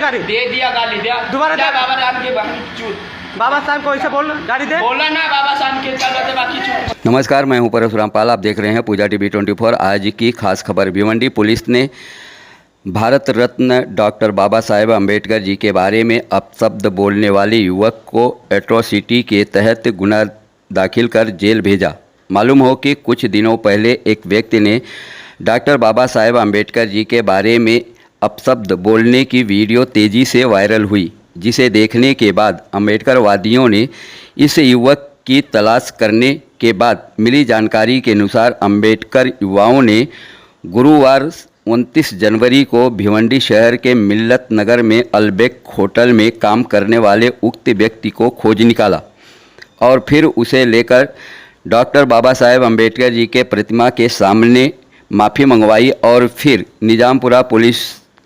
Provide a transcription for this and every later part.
गाड़ी? दे दिया गाली दिया। दोबारा क्या दे। बाबा राम के बाकी चूत बाबा साहब को ऐसे बोल गाड़ी दे। बोला ना बाबा साहब के चलो दे बाकी चूत। नमस्कार, मैं हूं परशुराम रामपाल। आप देख रहे हैं पूजा टीवी 24। आज की खास खबर। भिवंडी पुलिस ने भारत रत्न डॉक्टर बाबा साहेब अम्बेडकर जी के बारे में अपशब्द बोलने वाले युवक को एट्रोसिटी के तहत गुना दाखिल कर जेल भेजा। मालूम हो कि कुछ दिनों पहले एक व्यक्ति ने डॉक्टर बाबा साहेब अम्बेडकर जी के बारे में अपशब्द बोलने की वीडियो तेज़ी से वायरल हुई, जिसे देखने के बाद अम्बेडकरवादियों ने इस युवक की तलाश करने के बाद मिली जानकारी के अनुसार अम्बेडकर युवाओं ने गुरुवार 29 जनवरी को भिवंडी शहर के मिल्लत नगर में अलबेक होटल में काम करने वाले उक्त व्यक्ति को खोज निकाला और फिर उसे लेकर डॉक्टर बाबा साहेब अम्बेडकर जी के प्रतिमा के सामने माफ़ी मंगवाई और फिर निजामपुरा पुलिस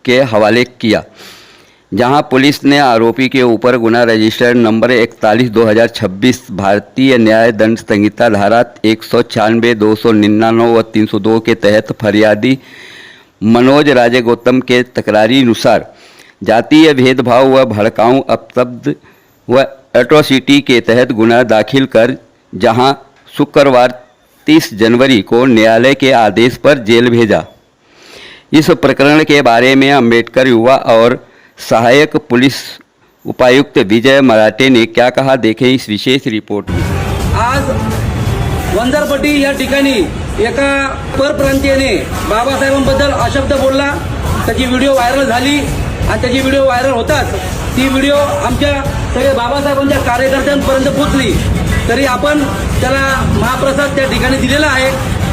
के हवाले किया, जहां पुलिस ने आरोपी के ऊपर गुना रजिस्टर नंबर 41/2026 भारतीय न्याय दंड संहिता धारा 196, 299 व 302 के तहत फरियादी मनोज राजे गौतम के तकरारी अनुसार जातीय भेदभाव व भड़काऊ अपशब्द व एट्रोसिटी के तहत गुना दाखिल कर जहां शुक्रवार 30 जनवरी को न्यायालय के आदेश पर जेल भेजा। इस प्रकरण के बारे में अम्बेडकर युवा और सहायक पुलिस उपायुक्त विजय मराठे ने क्या कहा, देखें इस विशेष रिपोर्ट में। आज वंजारपट्टी या ठिकाणी एका परप्रांतीयाने बाबासाहेबांबद्दल अशब्द बोलला, त्याची व्हिडिओ व्हायरल झाली आणि त्याची व्हिडिओ व्हायरल होताच ती व्हिडिओ आमच्या सगळे बाबासाहेबांच्या कार्यकर्त्यांपर्यंत पोहोचली। तरी आपण त्याला महाप्रसाद त्या ठिकाणी दिलेला आहे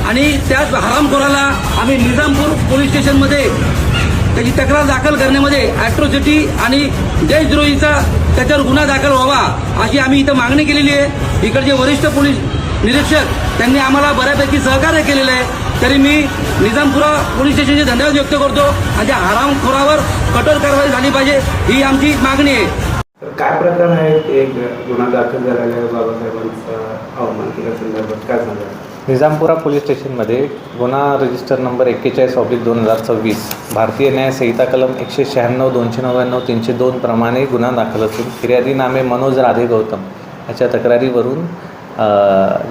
आणि त्याच हरामखोराला आम्ही निजामपूर पोलीस स्टेशनमध्ये त्याची तक्रार दाखल करण्यामध्ये ॲट्रोसिटी आणि देशद्रोहीचा त्याच्यावर गुन्हा दाखल व्हावा अशी आम्ही इथं मागणी केलेली आहे। इकडचे वरिष्ठ पोलीस निरीक्षक त्यांनी आम्हाला बऱ्यापैकी सहकार्य केलेलं आहे। तरी मी निजामपुरा पोलीस स्टेशनचे धन्यवाद व्यक्त करतो आणि त्या हरामखोरावर कठोर कारवाई झाली पाहिजे ही आमची मागणी आहे। काय प्रकरण आहे? एक गुन्हा दाखल झालेला आहे बाबासाहेबांचा अवमान केल्यासंदर्भात काय सांगाल? निजामपुरा पोलीस स्टेशनमध्ये गुन्हा रजिस्टर नंबर 41/2026 भारतीय न्याय संहिता कलम 196, 299, 302 प्रमाणे गुन्हा दाखल असून फिर्यादी नामे मनोज राधे गौतम याच्या तक्रारीवरून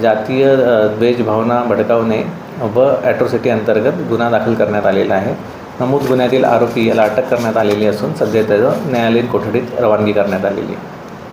जातीय द्वेष भावना भडकावणे व ॲट्रोसिटी अंतर्गत गुन्हा दाखल करण्यात आलेला आहे। नमूद गुन्ह्यातील आरोपी याला अटक करण्यात आलेली असून सध्या त्याचं न्यायालयीन कोठडीत रवानगी करण्यात आलेली आहे।